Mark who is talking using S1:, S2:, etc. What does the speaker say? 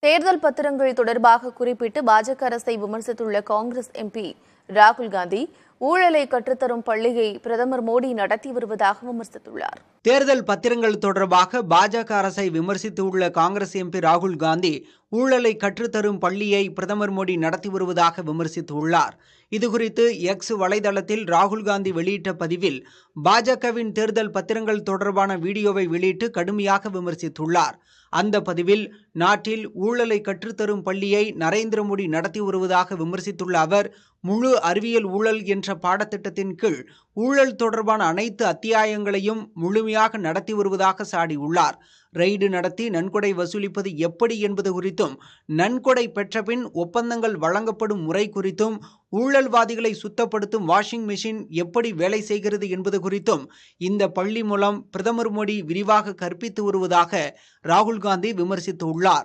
S1: தேர்தல் பத்திரங்கள் தொடர்பாக குறிப்பிட்டு பாஜக அரசை விமர்சித்துள்ள காங்கிரஸ் எம்பி ராகுல் காந்தி ஊழலை கற்றுத்தரும் பள்ளியை பிரதமர் மோடி நடத்தி வருவதாக விமர்சித்துள்ளார்.
S2: தேர்தல் பத்திரங்கள் தொடர்பாக பாஜக அரசை விமர்சித்துள்ள காங்கிரஸ் எம்பி ராகுல் காந்தி ஊழலை கற்றுத்தரும் பள்ளியை பிரதமர் மோடி நடத்தி வருவதாக விமர்சித்துள்ளார். இதுகுறித்து எக்ஸ் வலைதளத்தில் ராகுல் காந்தி வெளியிட்ட பதிவில் பாஜகவின் தேர்தல் பத்திரங்கள் தொடர்பான வீடியோவை வெளியிட்டு கடுமையாக விமர்சித்துள்ளார். அந்த பதிவில் நாட்டில் ஊழலை கற்றுத்தரும் பள்ளியை நரேந்திர மோடி நடத்தி வருவதாக விமர்சித்துள்ள அவர், முழு அறிவியல் ஊழல் என்ற பாடத்திட்டத்தின் கீழ் ஊழல் தொடர்பான அனைத்து அத்தியாயங்களையும் முழுமையாக நடத்தி வருவதாக சாடியுள்ளார். ரெய்டு நடத்தி நன்கொடை வசூலிப்பது எப்படி என்பது குறித்தும், நன்கொடை பெற்றபின் ஒப்பந்தங்கள் வழங்கப்படும் முறை குறித்தும், ஊழல்வாதிகளை சுத்தப்படுத்தும் வாஷிங் மெஷின் எப்படி வேலை செய்கிறது என்பது குறித்தும் இந்த பள்ளி மூலம் பிரதமர் மோடி விரிவாக கற்பித்து வருவதாக ராகுல் காந்தி விமர்சித்துள்ளார்.